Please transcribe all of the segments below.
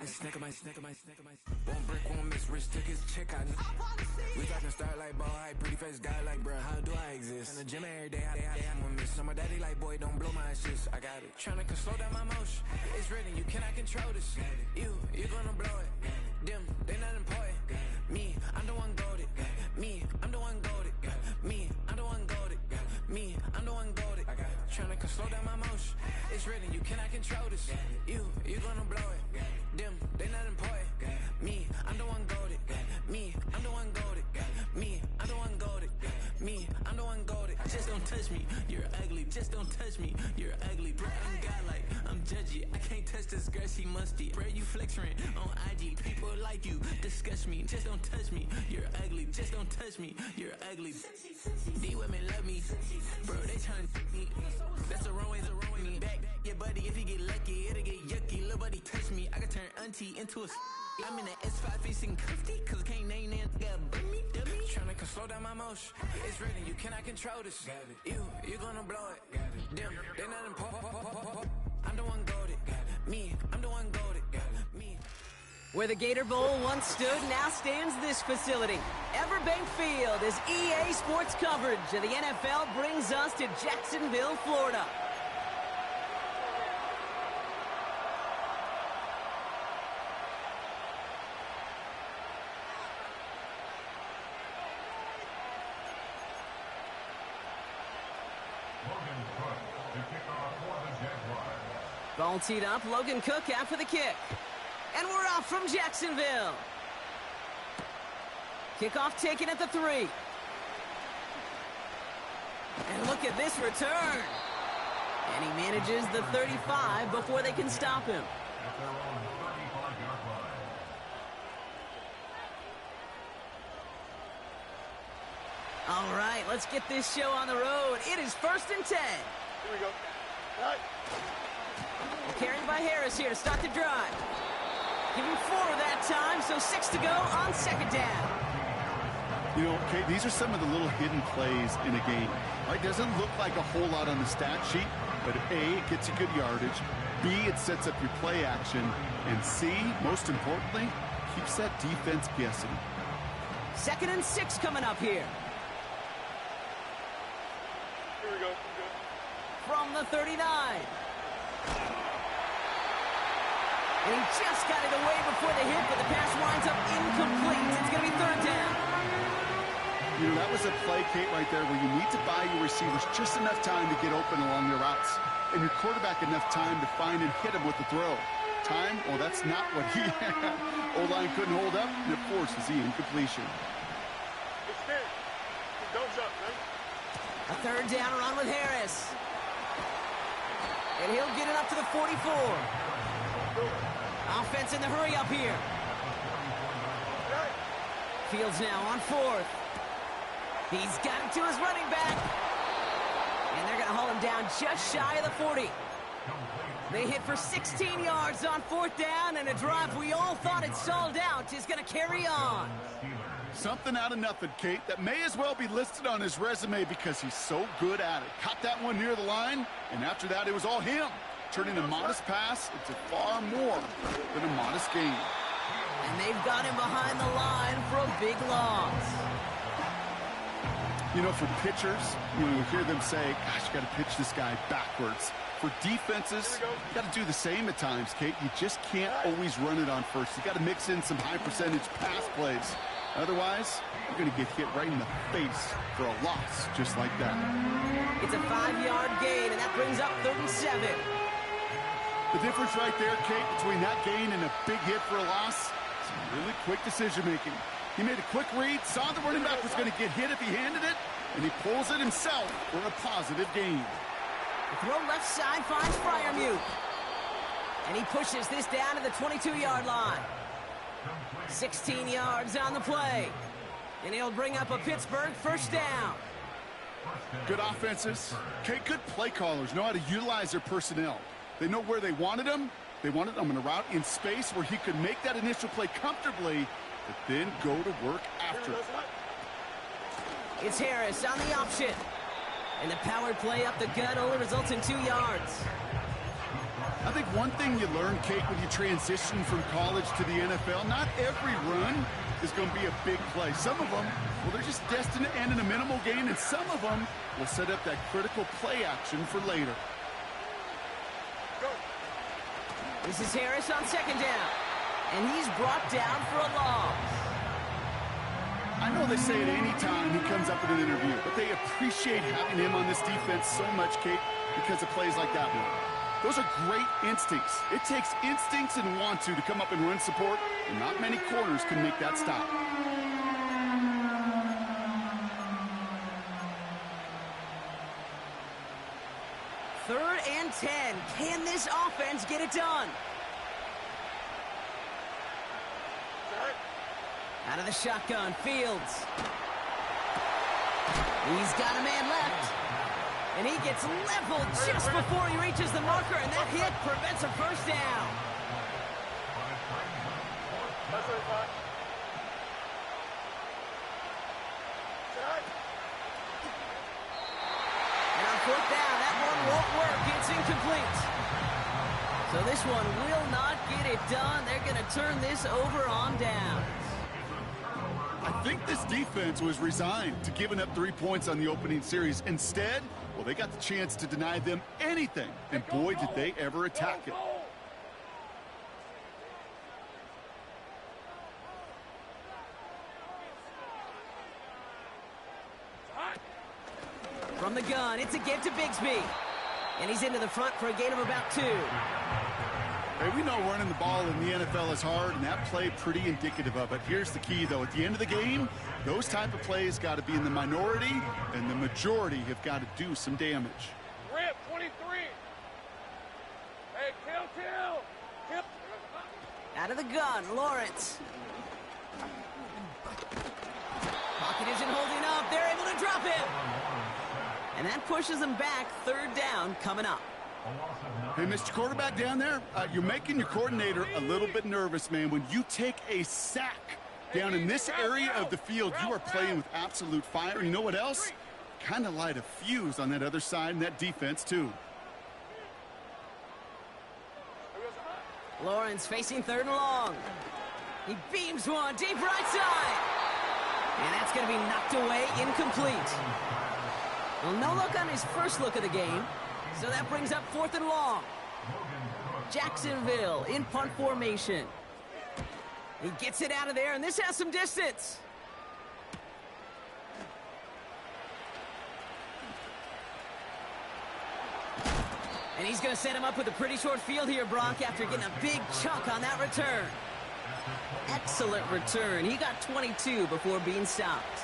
One brick, one miss, rich took his chick, I know. We talking start like ball high, pretty face guy like, bruh, how do I exist? In the gym every day, I'm one miss. So my daddy like, boy, don't blow my assist. I got it. Tryna slow down my motion. It's written, you cannot control this. You gonna blow it. Them, they not important. Me, I'm the one goated. Me, I'm the one goated. Me, I'm the one goated. Me, I'm the one goated. Tryna slow down my motion. It's written, you cannot control this. You gonna blow it. Them, they not important. Me, I'm the one goated. Me, I'm the one goated. Me, I'm the one goated. Me, I'm the one goated. Just don't touch me, you're ugly. Just don't touch me, you're ugly. Bro, I'm godlike, I'm judgy. I can't touch this girl, she musty. Bro, you flexing on IG. People like you disgust me. Just don't touch me, you're ugly. Just don't touch me, you're ugly. These women love me, bro. They tryna me. That's the wrong way, me back. Yeah, buddy, if you get lucky, it'll get yucky. Little buddy touch me, I can turn auntie into a. I'm in the S5 facing cuffy, cause I can't name that guy but me, dummy. Tryna slow down my motion. It's written, you cannot control this. You gonna blow it. Them, they not important. I'm the one goated. Me, I'm the one goated. Me. Where the Gator Bowl once stood, now stands this facility. Everbank Field, as EA Sports coverage of the NFL brings us to Jacksonville, Florida. Ball teed up, Logan Cook after the kick. And we're off from Jacksonville. Kickoff taken at the 3. And look at this return. And he manages the 35 before they can stop him. All right, let's get this show on the road. It is 1st and 10. Here we go. All right. Carried by Harris here to start the drive. Give him 4 that time, so 6 to go on 2nd down. You know, Kate, these are some of the little hidden plays in a game. It doesn't look like a whole lot on the stat sheet, but A, it gets you good yardage. B, it sets up your play action. And C, most importantly, keeps that defense guessing. 2nd and 6 coming up here. Here we go. From the 39. And he just got it away before the hit, but the pass winds up incomplete. It's going to be 3rd down. You know, that was a play, Kate, right there where you need to buy your receivers just enough time to get open along their routes. And your quarterback enough time to find and hit him with the throw. Time? Well, that's not what he had. O-line couldn't hold up, and it forces the incompletion. It's fair. Don't jump, right? A 3rd down run with Harris. And he'll get it up to the 44. Offense in the hurry up here. Fields now on 4th. He's got it to his running back. And they're going to haul him down just shy of the 40. They hit for 16 yards on 4th down, and a drive we all thought had stalled out is going to carry on. Something out of nothing, Kate, that may as well be listed on his resume because he's so good at it. Caught that one near the line, and after that, it was all him. Turning a modest pass into far more than a modest gain. And they've got him behind the line for a big loss. You know, for pitchers, you hear them say, gosh, you got to pitch this guy backwards. For defenses, you got to do the same at times, Kate. You just can't always run it on first. You got to mix in some high-percentage pass plays. Otherwise, you're going to get hit right in the face for a loss just like that. It's a 5-yard gain, and that brings up 3rd and 7. The difference right there, Kate, between that gain and a big hit for a loss, some really quick decision-making. He made a quick read, saw the running back was going to get hit if he handed it, and he pulls it himself for a positive gain. The throw left side finds Fryermuth. And he pushes this down to the 22-yard line. 16 yards on the play. And he'll bring up a Pittsburgh 1st down. Good offenses. Okay, good play callers know how to utilize their personnel. They know where they wanted him. They wanted him in a route in space where he could make that initial play comfortably, but then go to work after. It's Harris on the option. And the power play up the gut only results in 2 yards. I think one thing you learn, Kate, when you transition from college to the NFL, not every run is going to be a big play. Some of them, well, they're just destined to end in a minimal gain, and some of them will set up that critical play action for later. This is Harris on second down, and he's brought down for a loss. I know they say it any time he comes up in an interview, but they appreciate having him on this defense so much, Kate, because of plays like that one. Those are great instincts. It takes instincts and want to come up and run support, and not many corners can make that stop. Third and 10. Can this offense get it done? Out of the shotgun, Fields. He's got a man left. And he gets leveled just before he reaches the marker, and that hit prevents a first down. And on fourth down, that one won't work. It's incomplete. So this one will not get it done. They're going to turn this over on downs. I think this defense was resigned to giving up 3 points on the opening series. Instead, well, they got the chance to deny them anything, and boy, did they ever attack it. From the gun, it's a give to Bigsby. And he's into the front for a gain of about 2. Hey, we know running the ball in the NFL is hard, and that play pretty indicative of it. Here's the key, though. At the end of the game, those type of plays got to be in the minority, and the majority have got to do some damage. Rip, 23. Hey, kill. Out of the gun, Lawrence. Pocket isn't holding up. They're able to drop him. And that pushes them back. Third down coming up. Hey, Mr. Quarterback down there, you're making your coordinator a little bit nervous, man. When you take a sack down in this area of the field, you are playing with absolute fire. And you know what else? Kind of light a fuse on that other side and that defense, too. Lawrence facing third and long. He beams one deep right side. And that's going to be knocked away, incomplete. Well, no look on his first look of the game. So that brings up fourth and long. Jacksonville in punt formation. He gets it out of there, and this has some distance. And he's going to set him up with a pretty short field here, Brock, after getting a big chunk on that return. Excellent return. He got 22 before being stopped.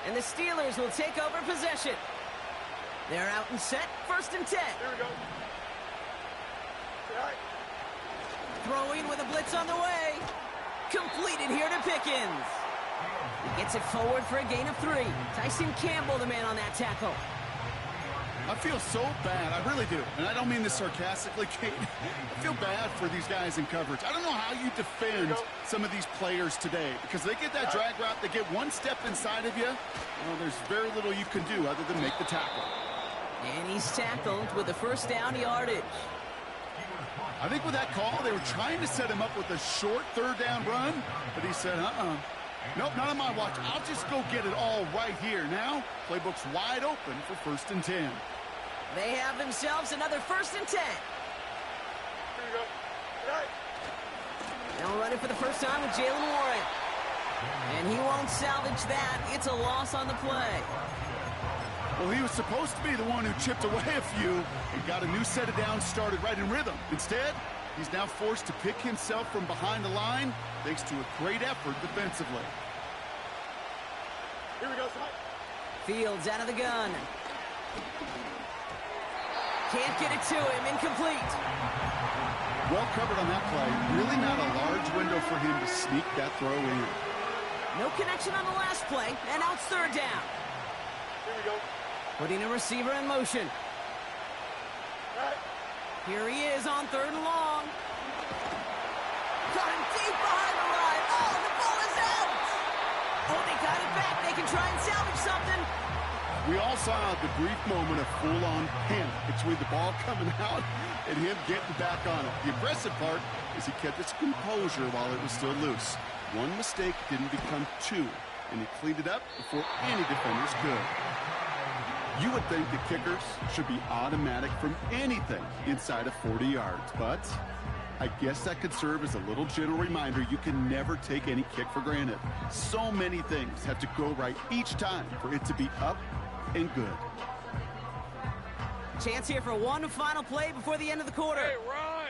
And the Steelers will take over possession. They're out and set, first and 10. Here we go. Throwing with a blitz on the way. Completed here to Pickens. He gets it forward for a gain of 3. Tyson Campbell, the man on that tackle. I feel so bad. I really do. And I don't mean this sarcastically, Kate. I feel bad for these guys in coverage. I don't know how you defend some of these players today, because they get that drag route, they get one step inside of you. Well, there's very little you can do other than make the tackle. And he's tackled with the first down yardage. I think with that call, they were trying to set him up with a short third down run, but he said, nope, not on my watch. I'll just go get it all right here. Now, playbook's wide open for first and 10. They have themselves another first and 10. Here we go. Now running for the first time with Jalen Warren. And he won't salvage that. It's a loss on the play. Well, he was supposed to be the one who chipped away a few and got a new set of downs started right in rhythm. Instead, he's now forced to pick himself from behind the line thanks to a great effort defensively. Here we go, son. Fields out of the gun. Can't get it to him. Incomplete. Well covered on that play. Really not a large window for him to sneak that throw in. No connection on the last play, and now it's third down. Here we go. Putting a receiver in motion. Right. Here he is on third and long. Got him deep behind the line. Oh, the ball is out. Oh, they got it back. They can try and salvage something. We all saw the brief moment of full-on panic between the ball coming out and him getting back on it. The impressive part is he kept his composure while it was still loose. One mistake didn't become two, and he cleaned it up before any defenders could. You would think the kickers should be automatic from anything inside of 40 yards, but I guess that could serve as a little gentle reminder you can never take any kick for granted. So many things have to go right each time for it to be up and good. Chance here for one final play before the end of the quarter. Hey, run!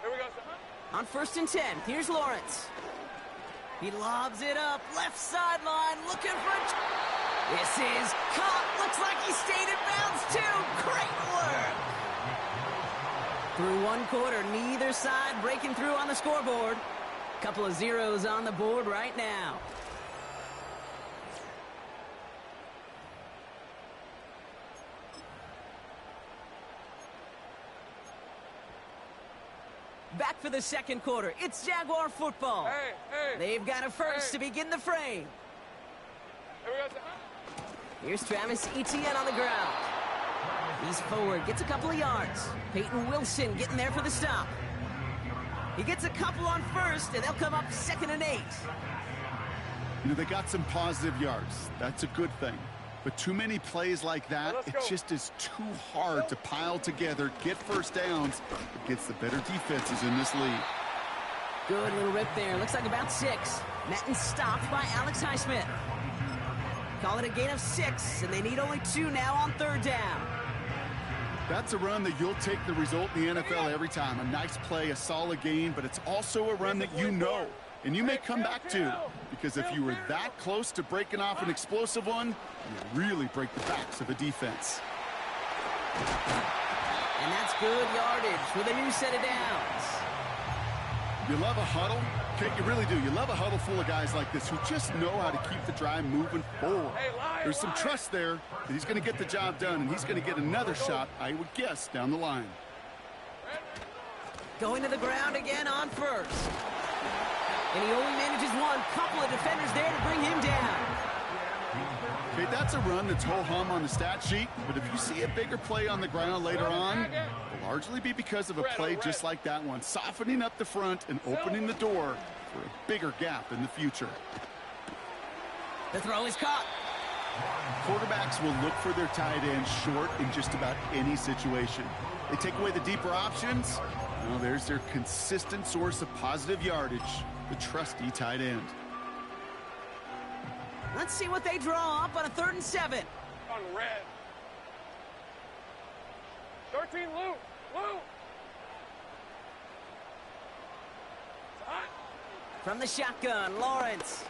Here we go, son. On 1st and 10, here's Lawrence. He lobs it up, left sideline, looking for a... This is caught. Looks like he stayed in bounds, too. Great work. Through one quarter, neither side breaking through on the scoreboard. Couple of zeros on the board right now. Back for the second quarter. It's Jaguar football. Hey. They've got a first to begin the frame. Here we go, son. Here's Travis Etienne on the ground. He's forward, gets a couple of yards. Peyton Wilson getting there for the stop. He gets a couple on first, and they'll come up 2nd and 8. You know, they got some positive yards. That's a good thing. But too many plays like that, it just is too hard to pile together, get first downs against the better defenses in this league. Good little rip there. Looks like about 6. Met and stopped by Alex Highsmith. Call it a gain of 6, and they need only 2 now on 3rd down. That's a run that you'll take the result in the NFL every time. A nice play, a solid gain, but it's also a run that you know, and you may come back to, because if you were that close to breaking off an explosive one, you really break the backs of a defense. And that's good yardage with a new set of downs. You love a huddle? Okay, you really do. You love a huddle full of guys like this who just know how to keep the drive moving forward. There's some trust there that he's going to get the job done, and he's going to get another shot, I would guess, down the line. Going to the ground again on first. And he only manages one. Couple of defenders there to bring him down. Okay, that's a run that's ho-hum on the stat sheet, but if you see a bigger play on the ground later on, it'll largely be because of a play just like that one, softening up the front and opening the door for a bigger gap in the future. The throw is caught. Quarterbacks will look for their tight end short in just about any situation. They take away the deeper options. Well, there's their consistent source of positive yardage, the trusty tight end. Let's see what they draw up on a 3rd and 7. On red. 13, Luke. From the shotgun, Lawrence.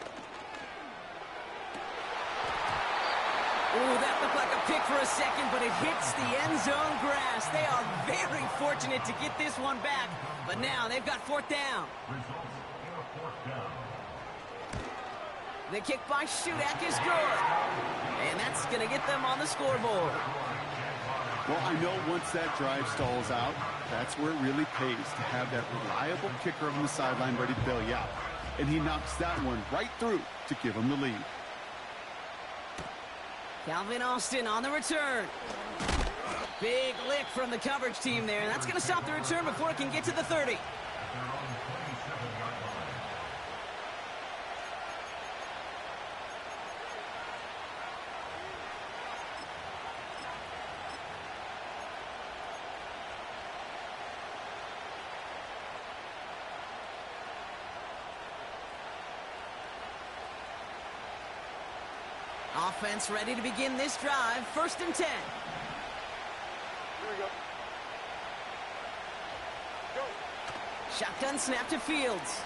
Ooh, that looked like a pick for a second, but it hits the end zone grass. They are very fortunate to get this one back, but now they've got 4th down. The kick by Shudak is good, and that's going to get them on the scoreboard. Well, I know once that drive stalls out, that's where it really pays to have that reliable kicker on the sideline ready to bail you out. And he knocks that one right through to give him the lead. Calvin Austin on the return. Big lick from the coverage team there, and that's going to stop the return before it can get to the 30. Offense ready to begin this drive. 1st and 10. Here we go. Go. Shotgun snap to Fields.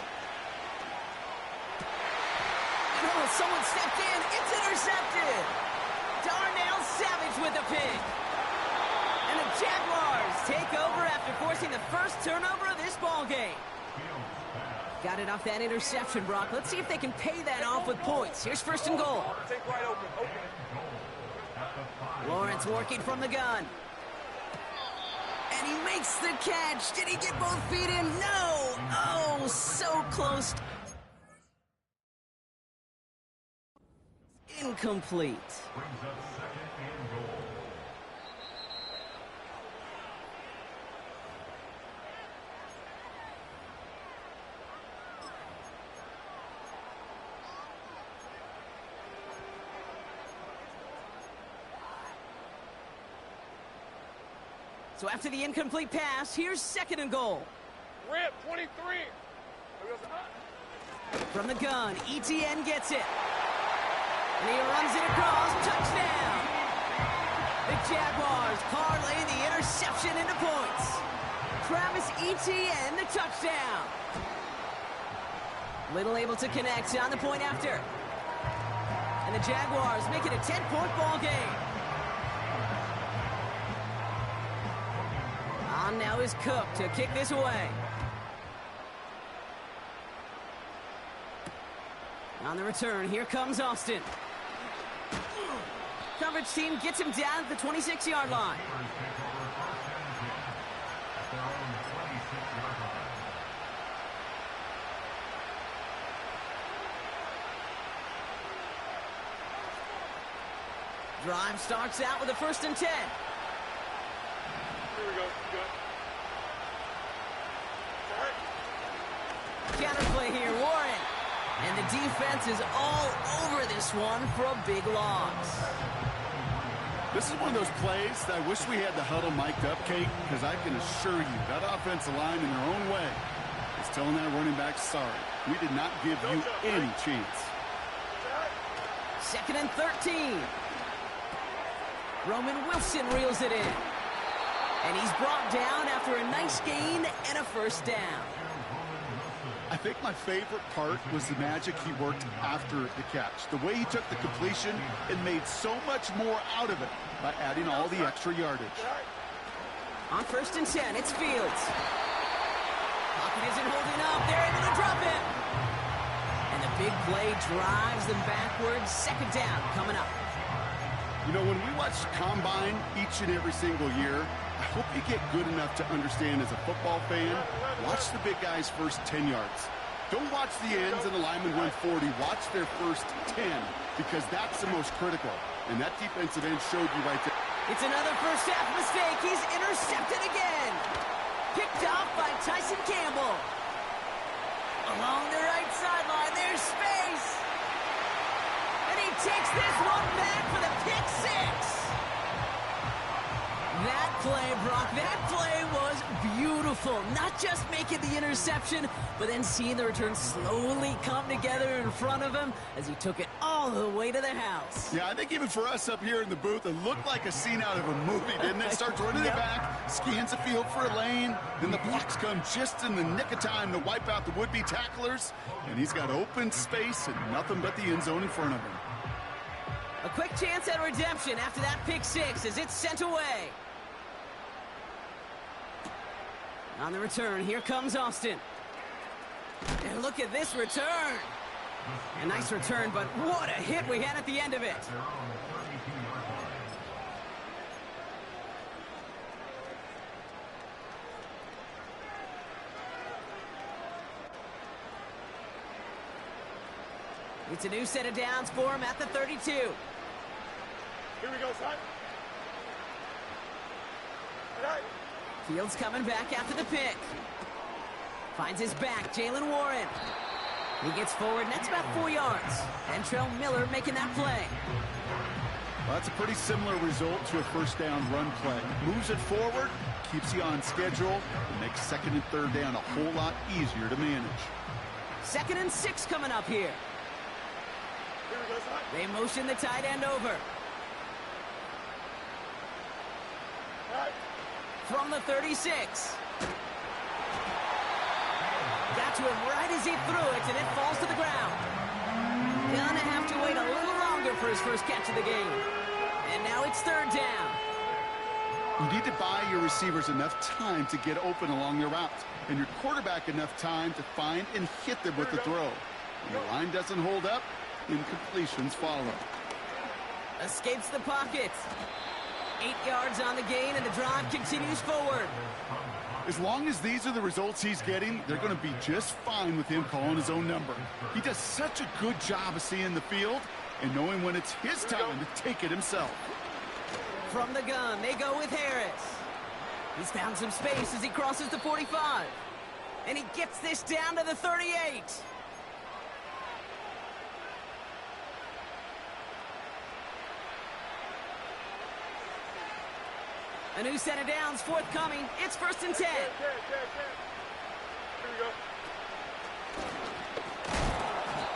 Oh, someone stepped in. It's intercepted. Darnell Savage with a pick. And the Jaguars take over after forcing the first turnover of this ball game. Got it off that interception, Brock. Let's see if they can pay that off with points. Here's 1st and goal. Take right open. Lawrence working from the gun. And he makes the catch. Did he get both feet in? No. Oh, so close. Incomplete. So after the incomplete pass, here's 2nd and goal. Rip, 23. From the gun, ETN gets it. And he runs it across. Touchdown! The Jaguars parlay the interception into points. Travis Etienne, the touchdown. Little able to connect on the point after. And the Jaguars make it a 10-point ball game. On now is Cook to kick this away. On the return, here comes Austin. Coverage team gets him down at the 26-yard line. Drive starts out with a 1st and 10. Here we go. Good. Counterplay here, Warren. And the defense is all over this one for a big loss. This is one of those plays that I wish we had the huddle mic'd up, Kate, because I can assure you that offensive line in their own way is telling that running back, sorry, we did not give you any chance. 2nd and 13. Roman Wilson reels it in. And he's brought down after a nice gain and a 1st down. I think my favorite part was the magic he worked after the catch. The way he took the completion and made so much more out of it by adding all the extra yardage. On 1st and 10, it's Fields. Pocket isn't holding up. They're able to drop him. And the big play drives them backwards. 2nd down coming up. You know, when we watch Combine each and every single year, I hope you get good enough to understand as a football fan, watch the big guys' first 10 yards. Don't watch the ends and the linemen run 40. Watch their first 10, because that's the most critical. And that defensive end showed you right there. It's another first half mistake. He's intercepted again. Picked off by Tyson Campbell. Along the right sideline, there's space. And he takes this one back for the pick 6. That play, Brock, that play was beautiful. Not just making the interception, but then seeing the return slowly come together in front of him as he took it all the way to the house. Yeah, I think even for us up here in the booth, it looked like a scene out of a movie, didn't it? Starts running it back, scans the field for a lane, then the blocks come just in the nick of time to wipe out the would-be tacklers, and he's got open space and nothing but the end zone in front of him. A quick chance at redemption after that pick 6 as it's sent away. On the return, here comes Austin. And look at this return. A nice return, but what a hit we had at the end of it. It's a new set of downs for him at the 32. Here we go, son. Fields coming back after the pick. Finds his back, Jalen Warren. He gets forward, and that's about 4 yards. Antrell Miller making that play. Well, that's a pretty similar result to a first down run play. Moves it forward, keeps you on schedule, and makes 2nd and 3rd down a whole lot easier to manage. 2nd and 6 coming up here. They motion the tight end over. From the 36. Got to him right as he threw it, and it falls to the ground. Gonna have to wait a little longer for his first catch of the game. And now it's 3rd down. You need to buy your receivers enough time to get open along their route, and your quarterback enough time to find and hit them with the throw. When the line doesn't hold up, incompletions follow. Escapes the pocket. 8 yards on the gain, and the drive continues forward. As long as these are the results he's getting, they're going to be just fine with him calling his own number. He does such a good job of seeing the field and knowing when it's his time to take it himself. From the gun, they go with Harris. He's found some space as he crosses the 45. And he gets this down to the 38. A new set of downs forthcoming. It's 1st and 10. Here we go.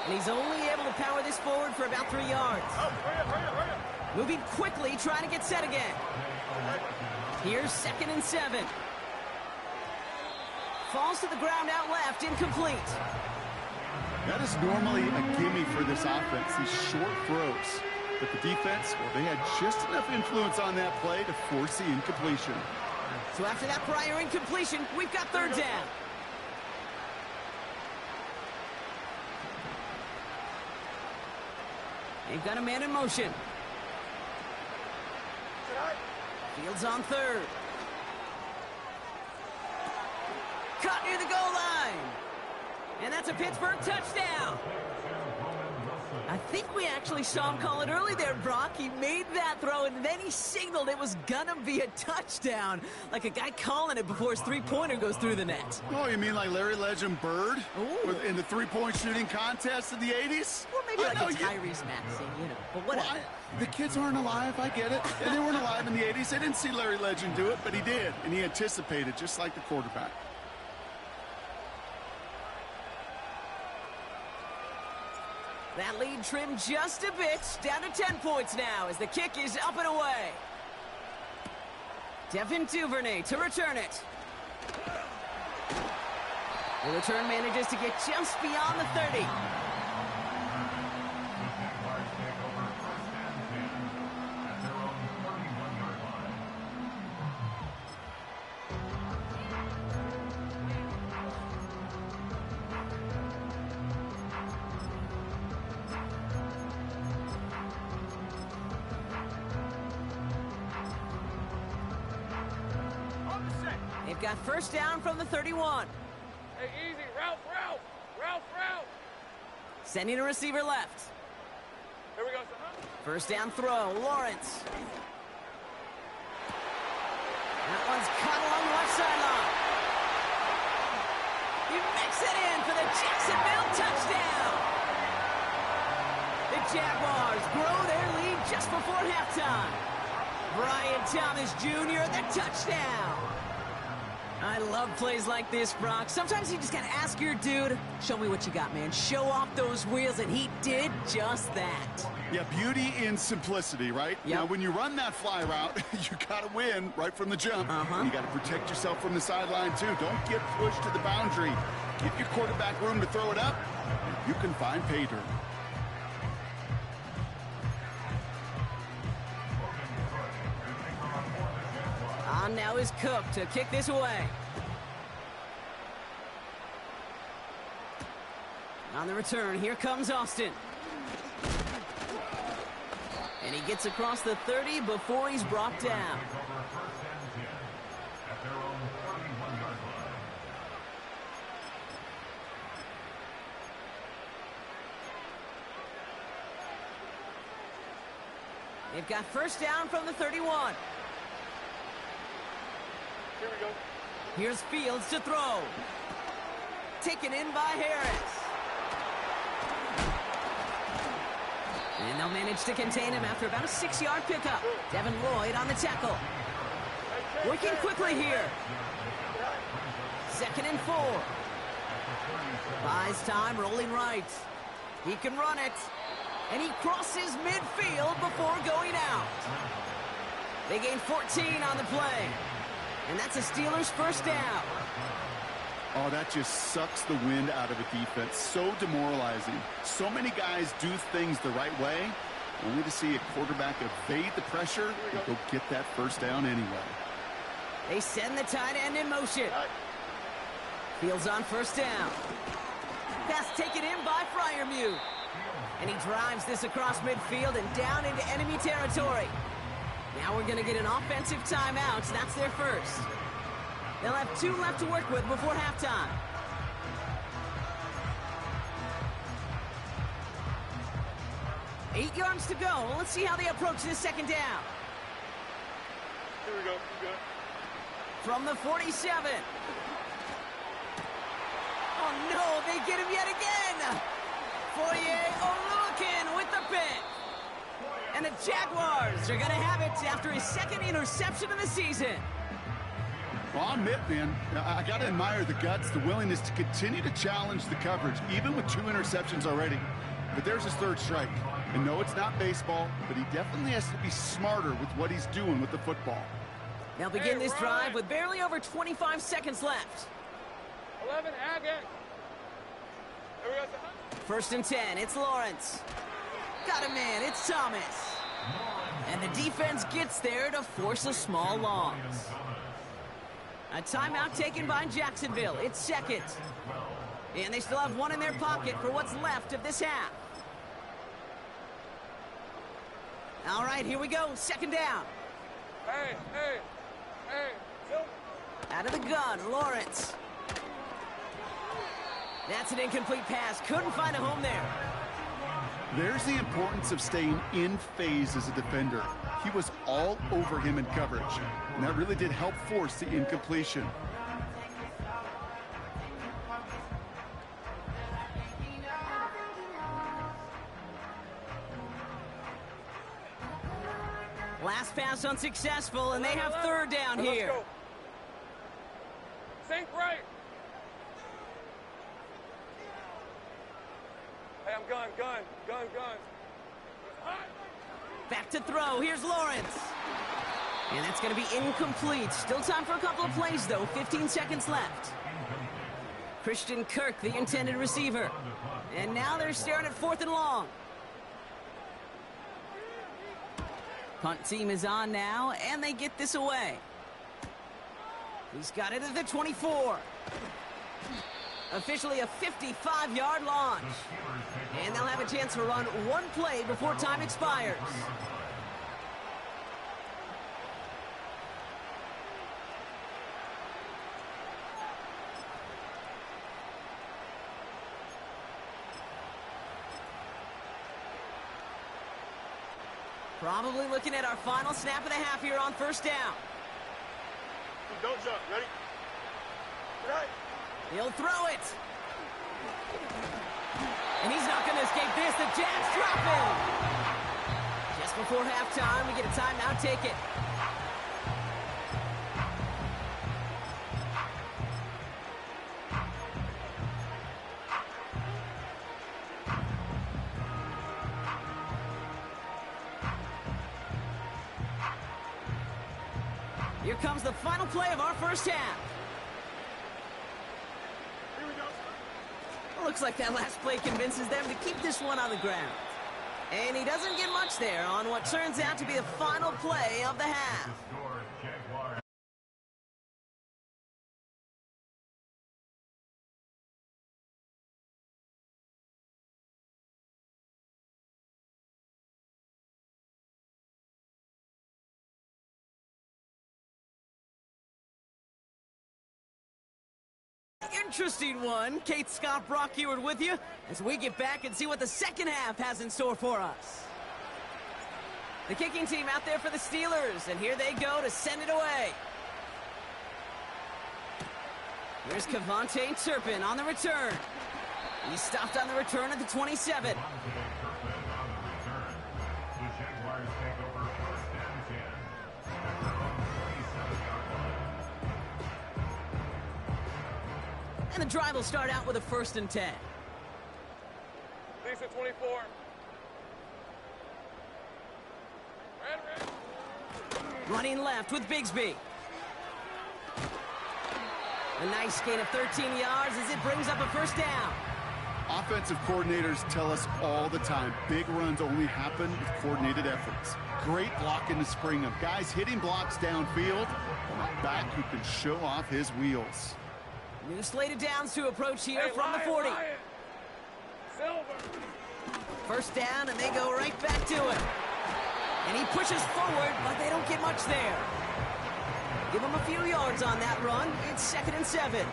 And he's only able to power this forward for about 3 yards. Oh, hurry up. Moving quickly, trying to get set again. Here's 2nd and 7. Falls to the ground out left, incomplete. That is normally a gimme for this offense, these short throws. But the defense, well, they had just enough influence on that play to force the incompletion. So after that prior incompletion, we've got 3rd down. They've got a man in motion. Fields on 3rd. Caught near the goal line. And that's a Pittsburgh touchdown. I think we actually saw him call it early there, Brock. He made that throw, and then he signaled it was gonna be a touchdown. Like a guy calling it before his three-pointer goes through the net. Oh, you mean like Larry Legend Bird Ooh. in the three-point shooting contest in the 80s? Or maybe like a Tyrese Maxey, you know. But whatever. Well, the kids aren't alive, I get it. And they weren't alive in the 80s. They didn't see Larry Legend do it, but he did. And he anticipated, just like the quarterback. That lead trimmed just a bit, down to 10 points now as the kick is up and away. Devin Duvernay to return it. The return manages to get just beyond the 30. They've got 1st down from the 31. Hey, easy. Route. Sending a receiver left. Here we go, son. 1st down throw, Lawrence. That one's caught along the left sideline. He makes it in for the Jacksonville touchdown. The Jaguars grow their lead just before halftime. Brian Thomas Jr., the touchdown. I love plays like this, Brock. Sometimes you just gotta ask your dude, show me what you got, man. Show off those wheels, and he did just that. Yeah, beauty in simplicity, right? Yep. Now, when you run that fly route, you gotta win right from the jump. You gotta protect yourself from the sideline, too. Don't get pushed to the boundary. Give your quarterback room to throw it up, and you can find pay dirt. On now is Cook to kick this away. On the return, here comes Austin. And he gets across the 30 before he's brought down. They've got 1st down from the 31. Here we go. Here's Fields to throw. Taken in by Harris. And they'll manage to contain him after about a 6-yard pickup. Devin Lloyd on the tackle. Working quickly here. 2nd and 4. Buys time, rolling right. He can run it. And he crosses midfield before going out. They gain 14 on the play. And that's a Steelers 1st down. Oh, that just sucks the wind out of a defense. So demoralizing. So many guys do things the right way, only to see a quarterback evade the pressure and go get that 1st down anyway. They send the tight end in motion. Fields on 1st down. Pass taken in by Freiermuth. And he drives this across midfield and down into enemy territory. Now we're going to get an offensive timeout. That's their 1st. They'll have 2 left to work with before halftime. Eight yards to go. Let's see how they approach this 2nd down. Here we go. From the 47. Oh, no, they get him yet again. Foye Oluokun with the pick. And the Jaguars are going to have it after his second interception of the season. Well, I'll admit, man, I got to admire the guts, the willingness to continue to challenge the coverage, even with 2 interceptions already. But there's his 3rd strike. And no, it's not baseball, but he definitely has to be smarter with what he's doing with the football. They'll begin this drive with barely over 25 seconds left. 11, Agate. 1st and 10, it's Lawrence. Got a man, it's Thomas. And the defense gets there to force a small loss. A timeout taken by Jacksonville. It's 2nd. And they still have 1 in their pocket for what's left of this half. All right, here we go. 2nd down. Hey. Out of the gun, Lawrence. That's an incomplete pass. Couldn't find a home there. There's the importance of staying in phase as a defender. He was all over him in coverage, and that really did help force the incompletion. Last pass unsuccessful, and they have 3rd down here. Sink right. Hey, I'm gun. Back to throw. Here's Lawrence. And that's going to be incomplete. Still time for a couple of plays, though. 15 seconds left. Christian Kirk, the intended receiver. And now they're staring at 4th and long. Punt team is on now, and they get this away. He's got it at the 24. Officially a 55-yard launch. And they'll have a chance to run 1 play before time expires. Probably looking at our final snap of the half here on 1st down. Don't jump. Ready? Right. He'll throw it. And he's not going to escape this. The Jags drop him. Just before halftime, we get a timeout. Take it. Here comes the final play of our 1st half. Here we go. Looks like that last play convinces them to keep this one on the ground. And he doesn't get much there on what turns out to be the final play of the half. Interesting one. Kate Scott, Brock Ewart with you as we get back and see what the 2nd half has in store for us. The kicking team out there for the Steelers, and here they go to send it away. Here's Kevontae Turpin on the return. He stopped on the return at the 27. And the drive will start out with a 1st and 10. Lisa 24. Red. Running left with Bigsby. A nice gain of 13 yards as it brings up a 1st down. Offensive coordinators tell us all the time, big runs only happen with coordinated efforts. Great blocking to spring them. Guys hitting blocks downfield, and a back who can show off his wheels. New slate of downs to approach here from the 40. Silver. 1st down, and they go right back to it. And he pushes forward, but they don't get much there. Give him a few yards on that run. It's 2nd and 7.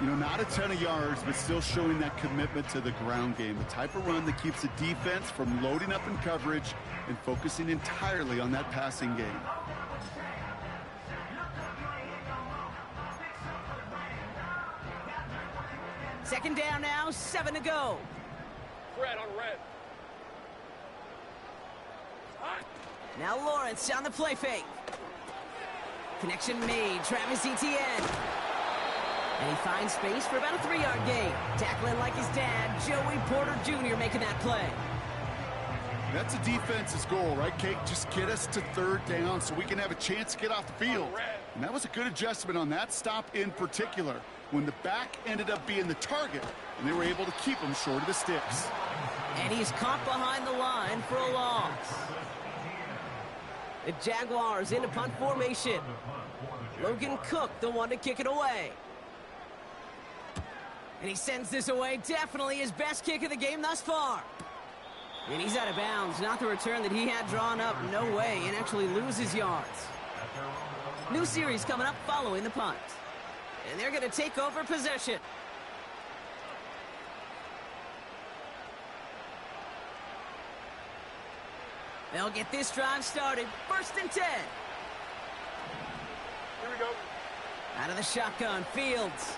You know, not a ton of yards, but still showing that commitment to the ground game. The type of run that keeps the defense from loading up in coverage and focusing entirely on that passing game. Second down now, 7 to go. Red on red. Now Lawrence on the play fake. Connection made, Travis Etienne. And he finds space for about a 3-yard gain. Tackling like his dad, Joey Porter Jr. making that play. That's a defense's goal, right, Kate? Just get us to 3rd down so we can have a chance to get off the field. And that was a good adjustment on that stop in particular, when the back ended up being the target, and they were able to keep him short of the sticks. And he's caught behind the line for a loss. The Jaguars into punt formation. Logan Cook, the one to kick it away. And he sends this away. Definitely his best kick of the game thus far. And he's out of bounds. Not the return that he had drawn up. No way. And actually loses yards. New series coming up following the punt. And they're going to take over possession. They'll get this drive started. 1st and 10. Here we go. Out of the shotgun, Fields.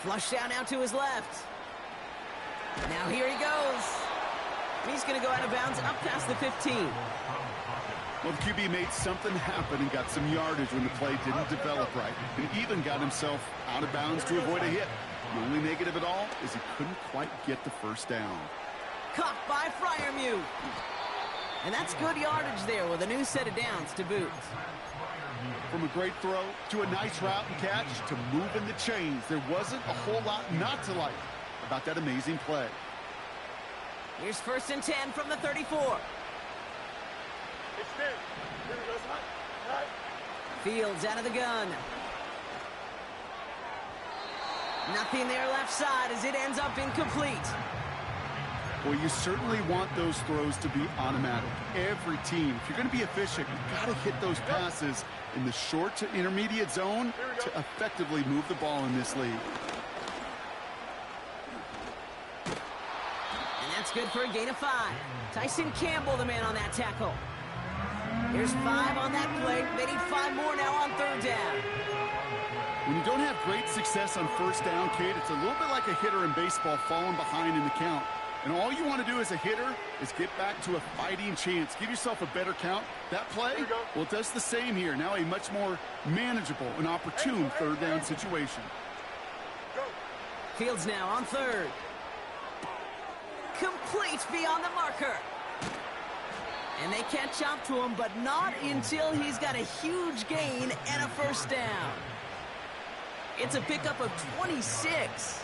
Flushed out now to his left. Now here he goes. He's going to go out of bounds up past the 15. Well, the QB made something happen and got some yardage when the play didn't develop right. And even got himself out of bounds to avoid a hit. The only negative at all is he couldn't quite get the 1st down. Caught by Freiermuth. And that's good yardage there with a new set of downs to boot. From a great throw to a nice route and catch to moving the chains, there wasn't a whole lot not to like about that amazing play. Here's 1st and 10 from the 34. It's there. Here we go. Hot. Fields out of the gun. Nothing there left side as it ends up incomplete. Well, you certainly want those throws to be automatic. Every team, if you're going to be efficient, you've got to hit those passes in the short to intermediate zone to effectively move the ball in this league. And that's good for a gain of 5. Tyson Campbell, the man on that tackle. Here's 5 on that play. They need 5 more now on 3rd down. When you don't have great success on 1st down, Kate, it's a little bit like a hitter in baseball falling behind in the count. And all you want to do as a hitter is get back to a fighting chance. Give yourself a better count. That play, well, it does the same here. Now a much more manageable and opportune 3rd down situation. Fields now on 3rd. Complete beyond the marker. And they catch up to him, but not until he's got a huge gain and a 1st down. It's a pickup of 26.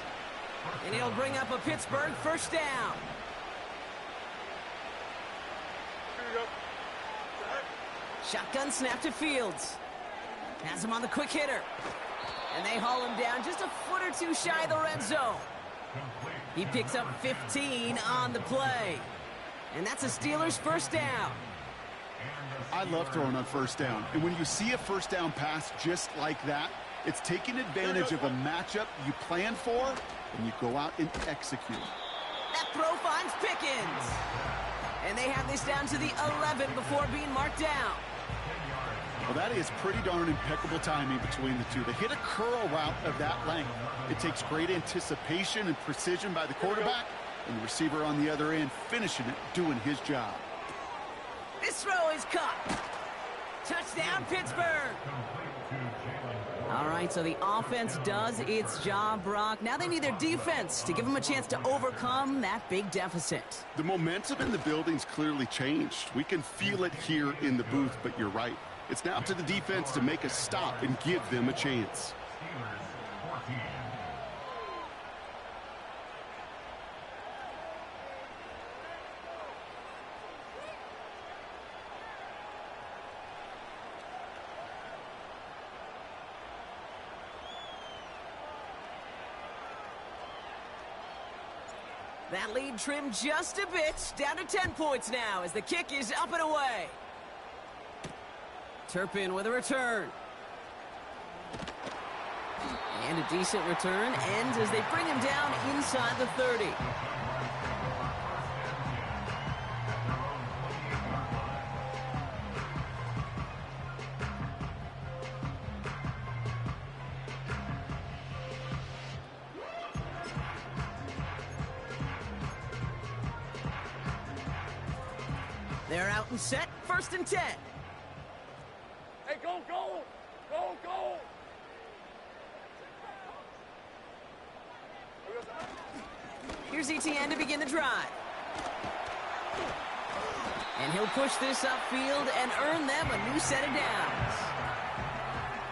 And he'll bring up a Pittsburgh 1st down. Here we go. Shotgun snap to Fields. Has him on the quick hitter. And they haul him down just a foot or 2 shy of the red zone. He picks up 15 on the play. And that's a Steelers 1st down. I love throwing on 1st down. And when you see a 1st down pass just like that, it's taking advantage of a matchup you plan for, and you go out and execute. That throw finds Pickens. And they have this down to the 11 before being marked down. Well, that is pretty darn impeccable timing between the two. They hit a curl route of that length. It takes great anticipation and precision by the quarterback, and the receiver on the other end finishing it, doing his job. This throw is caught. Touchdown, Pittsburgh. All right, so the offense does its job, Brock. Now they need their defense to give them a chance to overcome that big deficit. The momentum in the building's clearly changed. We can feel it here in the booth, but you're right. It's now up to the defense to make a stop and give them a chance. That lead trimmed just a bit, down to 10 points now as the kick is up and away. Turpin with a return. And a decent return ends as they bring him down inside the 30. They're out and set, 1st and 10. Hey, go, go! Go, go! Here's Etienne to begin the drive. And he'll push this upfield and earn them a new set of downs.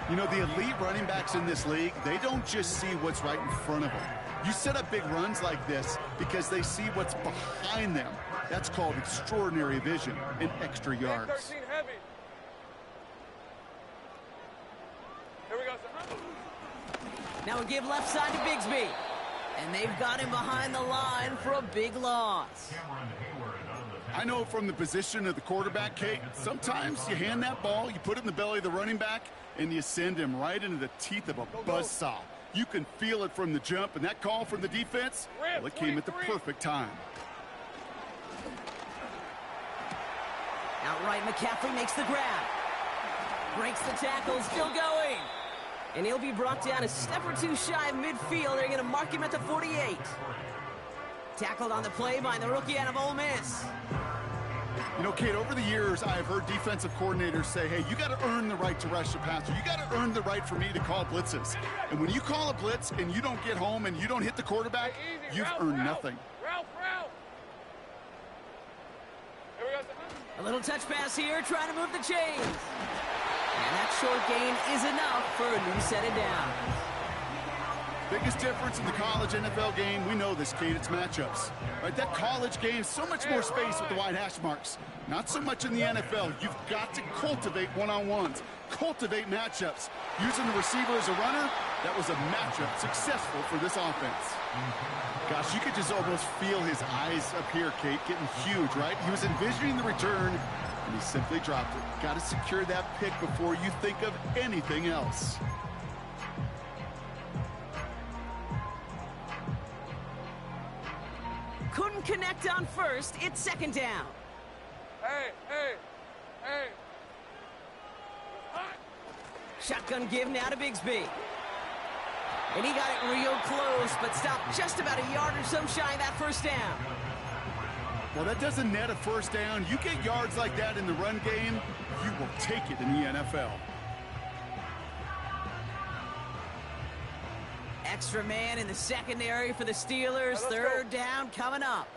You know, the elite running backs in this league, they don't just see what's right in front of them. You set up big runs like this because they see what's behind them. That's called extraordinary vision and extra yards. 13 heavy. Here we go, sir. Now a give left side to Bigsby. And they've got him behind the line for a big loss. I know from the position of the quarterback, Kate, sometimes you hand that ball, you put it in the belly of the running back, and you send him right into the teeth of a buzzsaw. You can feel it from the jump, and that call from the defense, well, it came at the perfect time. Outright, McCaffrey makes the grab. Breaks the tackle, still going. And he'll be brought down a step or two shy of midfield. They're going to mark him at the 48. Tackled on the play by the rookie out of Ole Miss. You know, Kate, over the years, I've heard defensive coordinators say, hey, you got to earn the right to rush the passer. You got to earn the right for me to call blitzes. And when you call a blitz and you don't get home and you don't hit the quarterback, you've earned nothing. Ralph. Here we go, A little touch pass here, trying to move the chains. And that short gain is enough for a new set of downs. Biggest difference in the college NFL game, we know this, Kate, it's matchups. Right, that college game, so much more space with the wide hash marks. Not so much in the NFL. You've got to cultivate one-on-ones, cultivate matchups. Using the receiver as a runner, that was a matchup successful for this offense. Gosh, you could just almost feel his eyes up here, Kate, getting huge, right? He was envisioning the return, and he simply dropped it. Got to secure that pick before you think of anything else. Couldn't connect on first. It's 2nd down. Hey. Shotgun give now to Bigsby. And he got it real close, but stopped just about a yard or so shy of that 1st down. Well, that doesn't net a 1st down. You get yards like that in the run game, you will take it in the NFL. Extra man in the secondary for the Steelers. 3rd down coming up.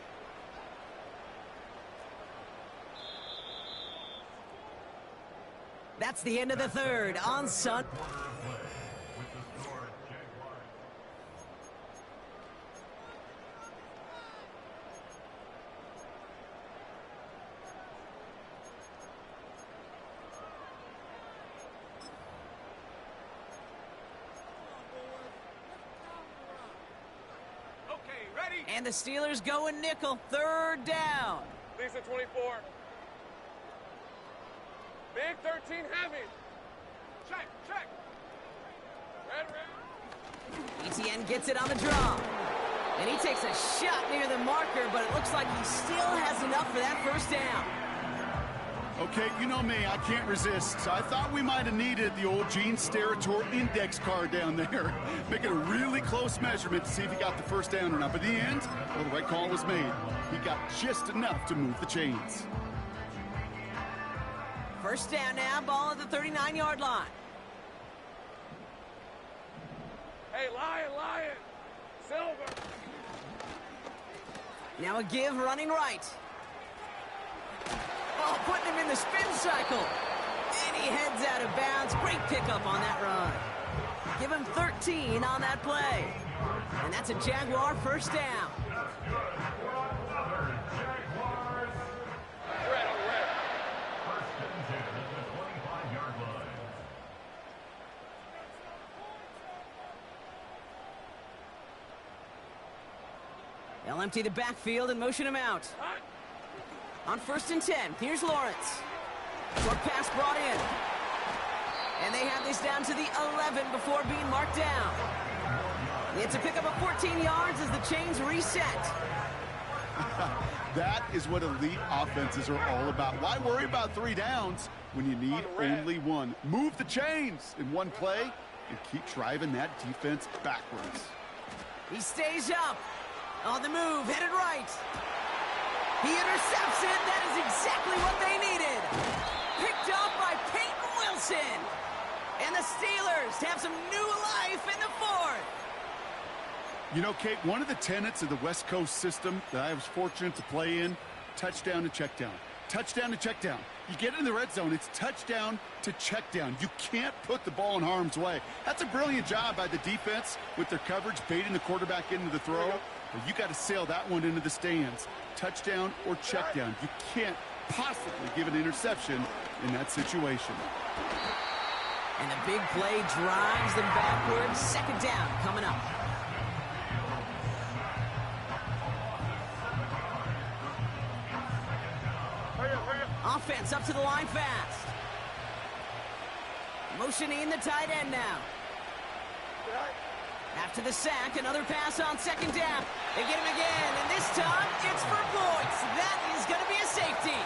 That's the end of the 3rd on Sun. And the Steelers going nickel. 3rd down. Lisa 24. Big 13 heavy. Check. Red. Etienne gets it on the draw. And he takes a shot near the marker, but it looks like he still has enough for that 1st down. Okay, you know me, I can't resist. So I thought we might have needed the old Gene Steratore index card down there. Making a really close measurement to see if he got the 1st down or not. But in the end, well, the right call was made. He got just enough to move the chains. 1st down now, ball at the 39-yard line. Hey, Lion. Silver. Now a give running right. Oh, putting him in the spin cycle. And he heads out of bounds. Great pickup on that run. Give him 13 on that play. And that's a Jaguar 1st down. They'll empty the backfield and motion him out. On 1st and 10, here's Lawrence. Short pass brought in. And they have this down to the 11 before being marked down. It's a pickup of 14 yards as the chains reset. That is what elite offenses are all about. Why worry about 3 downs when you need only 1? Move the chains in one play and keep driving that defense backwards. He stays up. On the move, headed right. He intercepts it. That is exactly what they needed. Picked off by Peyton Wilson. And the Steelers have some new life in the fourth. You know, Kate, one of the tenets of the West Coast system that I was fortunate to play in, touchdown to check down. Touchdown to check down. You get in the red zone, it's touchdown to check down. You can't put the ball in harm's way. That's a brilliant job by the defense with their coverage, baiting the quarterback into the throw. But you got to sail that one into the stands. Touchdown or check down. You can't possibly give an interception in that situation. And the big play drives them backwards. Second down coming up. Offense up to the line fast. Motioning the tight end now. After the sack, another pass on second down. They get him again, and this time it's for points. That is going to be a safety.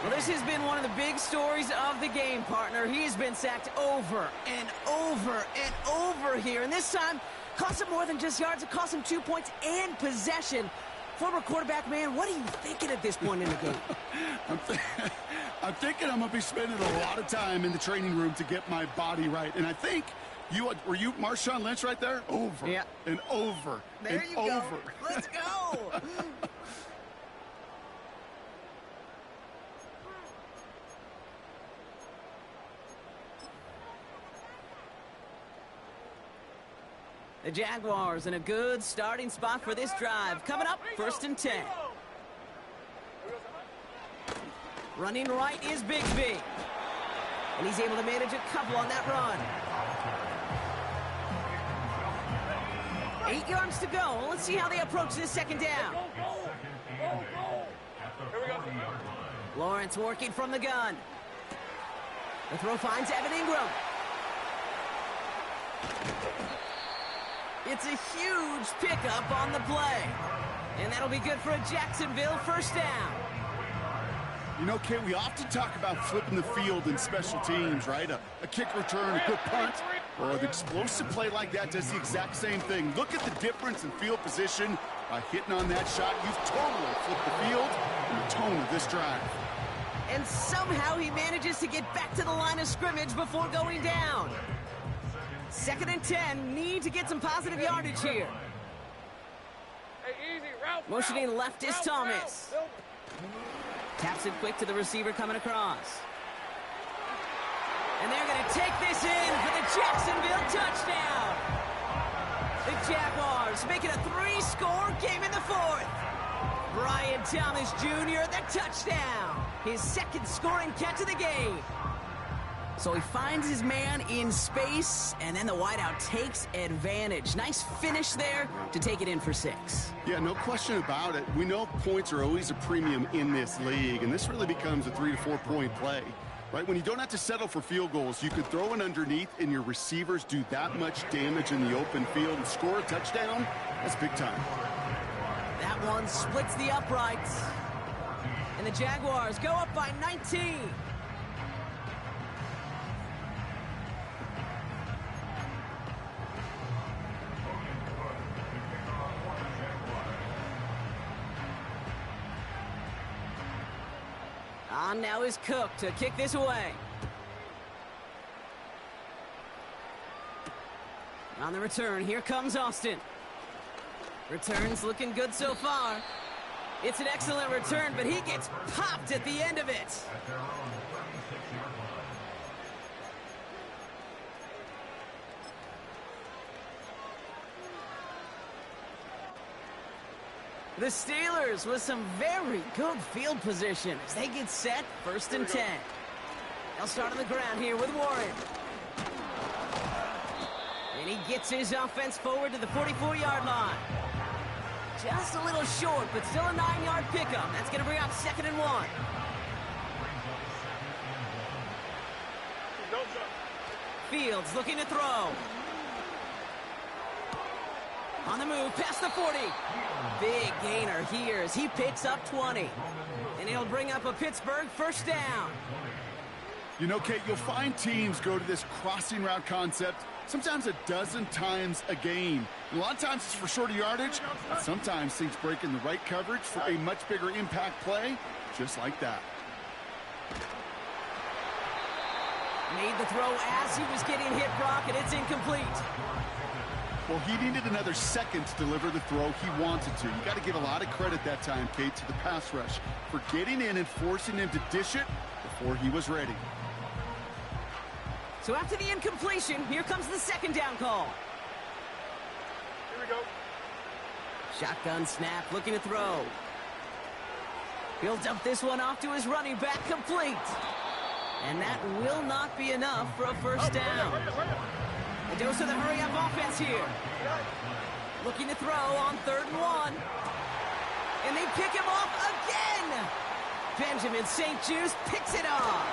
Well, this has been one of the big stories of the game, partner. He's been sacked over and over and over here, and this time cost him more than just yards. It cost him 2 points and possession. Former quarterback, man, what are you thinking at this point in the game? I'm thinking I'm going to be spending a lot of time in the training room to get my body right. And I think, were you Marshawn Lynch right there? Over and over there and you over. Go. Let's go. The Jaguars in a good starting spot for this drive. Coming up, 1st and 10. Running right is Bigsby. And he's able to manage a couple on that run. 8 yards to go. Let's see how they approach this second down. Lawrence working from the gun. The throw finds Evan Ingram. It's a huge pickup on the play. And that'll be good for a Jacksonville first down. You know, Kate, we often talk about flipping the field in special teams, right? A kick return, a good punt, or an explosive play like that does the exact same thing. Look at the difference in field position by hitting on that shot. You've totally flipped the field and the tone of this drive. And somehow he manages to get back to the line of scrimmage before going down. 2nd and 10, need to get some positive yardage here. Motioning left is Thomas. Taps it quick to the receiver coming across. And they're going to take this in for the Jacksonville touchdown. The Jaguars make it a 3-score game in the fourth. Brian Thomas Jr., the touchdown. His 2nd scoring catch of the game. So he finds his man in space, and then the wideout takes advantage. Nice finish there to take it in for 6. Yeah, no question about it. We know points are always a premium in this league, and this really becomes a 3 to 4 point play. Right, when you don't have to settle for field goals, you could throw it underneath and your receivers do that much damage in the open field and score a touchdown. That's big time. That one splits the uprights. And the Jaguars go up by 19. On now is Cook to kick this away. On the return, here comes Austin. Return's looking good so far. It's an excellent return, but he gets popped at the end of it. The Steelers with some very good field position as they get set, 1st and 10. They'll start on the ground here with Warren. And he gets his offense forward to the 44-yard line. Just a little short, but still a 9-yard pickup. That's going to bring up 2nd and 1. Fields looking to throw. On the move, past the 40. Big gainer here as he picks up 20. And he'll bring up a Pittsburgh first down. You know, Kate, you'll find teams go to this crossing route concept sometimes a dozen times a game. And a lot of times it's for shorter yardage, but sometimes things break in the right coverage for a much bigger impact play, just like that. Made the throw as he was getting hit, Brock, and it's incomplete. Well, he needed another second to deliver the throw he wanted to. You got to give a lot of credit that time, Kate, to the pass rush for getting in and forcing him to dish it before he was ready. So after the incompletion, here comes the second down call. Here we go. Shotgun snap, looking to throw. He'll dump this one off to his running back, complete. And that will not be enough for a first down. A dose of the hurry-up offense here. Looking to throw on 3rd and 1. And they pick him off again. Benjamin St. Juste picks it off.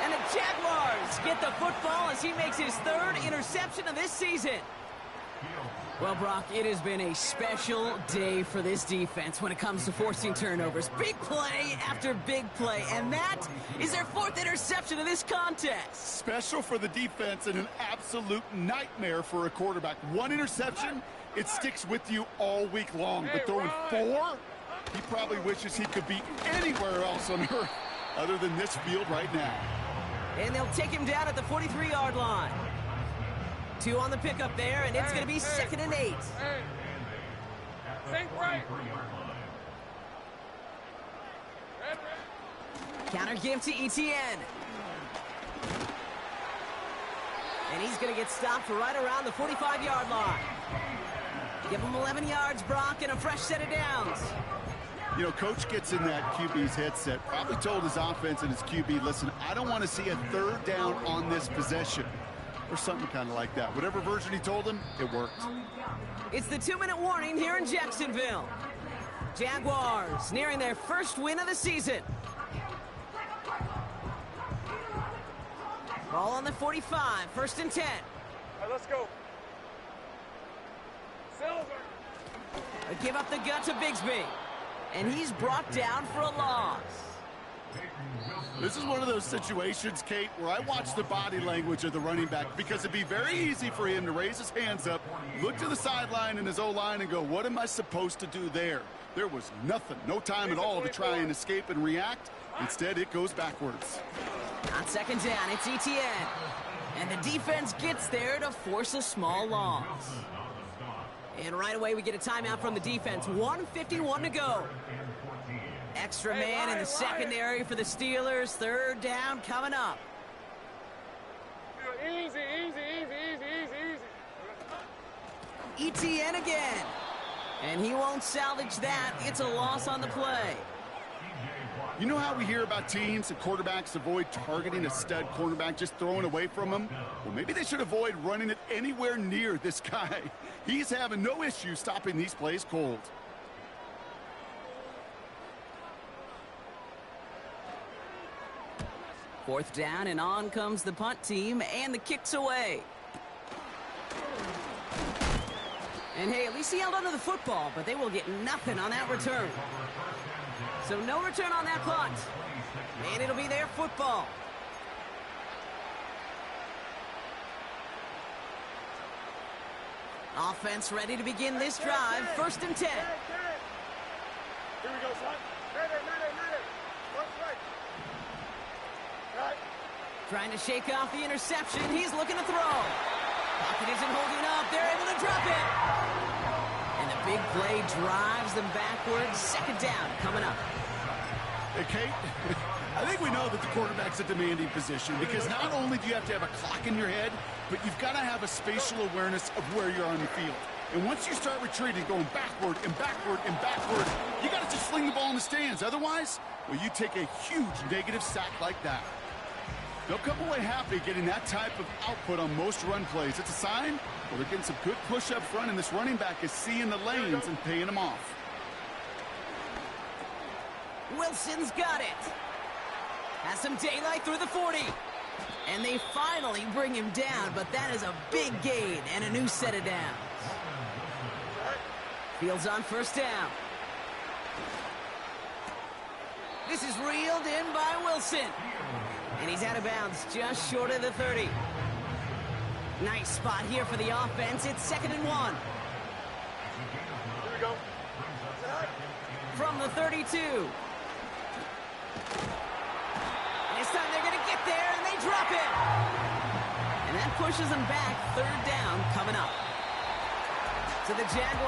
And the Jaguars get the football as he makes his 3rd interception of this season. Well, Brock, it has been a special day for this defense when it comes to forcing turnovers. Big play after big play, and that is their 4th interception of this contest. Special for the defense and an absolute nightmare for a quarterback. 1 interception, it sticks with you all week long. But throwing 4, he probably wishes he could be anywhere else on earth other than this field right now. And they'll take him down at the 43-yard line. 2 on the pickup there, and it's going to be 2nd and 8. Think right. Counter give to Etienne. And he's going to get stopped right around the 45-yard line. Give him 11 yards, Brock, and a fresh set of downs. You know, Coach gets in that QB's headset, probably told his offense and his QB, listen, I don't want to see a 3rd down on this possession. Or something kind of like that. Whatever version he told him, it worked. It's the 2-minute warning here in Jacksonville. Jaguars nearing their 1st win of the season. Ball on the 45, 1st and 10. All right, let's go. Silver. They give up the gut to Bigsby. And he's brought down for a loss. This is one of those situations, Kate, where I watch the body language of the running back because it'd be very easy for him to raise his hands up, look to the sideline in his O-line and go, what am I supposed to do there? There was nothing, no time at all to try and escape and react. Instead, it goes backwards. On 2nd down, it's Etienne. And the defense gets there to force a small loss. And right away, we get a timeout from the defense. 1:51 to go. Extra man in the secondary for the Steelers. 3rd down coming up. Easy, easy, easy, easy, easy, easy. Etienne again. And he won't salvage that. It's a loss on the play. You know how we hear about teams and quarterbacks avoid targeting a stud cornerback, just throwing away from him? Well, maybe they should avoid running it anywhere near this guy. He's having no issue stopping these plays cold. Fourth down, and on comes the punt team, and the kick's away. And hey, at least he held onto the football, but they will get nothing on that return. So no return on that punt. And it'll be their football. Offense ready to begin this drive. 1st and 10. Here we go, son. Right. Trying to shake off the interception. He's looking to throw. Pocket isn't holding up. They're able to drop it. And the big play drives them backwards. 2nd down coming up. Hey, Kate, I think we know that the quarterback's a demanding position because not only do you have to have a clock in your head, but you've got to have a spatial awareness of where you're on the field. And once you start retreating, going backward and backward and backward, you got to just fling the ball in the stands. Otherwise, well, you take a huge negative sack like that. They'll come away happy getting that type of output on most run plays. It's a sign, well, they're getting some good push up front, and this running back is seeing the lanes and paying them off. Wilson's got it. Has some daylight through the 40. And they finally bring him down, but that is a big gain and a new set of downs. Fields on 1st down. This is reeled in by Wilson. And he's out of bounds just short of the 30. Nice spot here for the offense. It's 2nd and 1. Here we go. From the 32. And this time they're going to get there, and they drop it. And that pushes them back. 3rd down coming up. So the Jaguars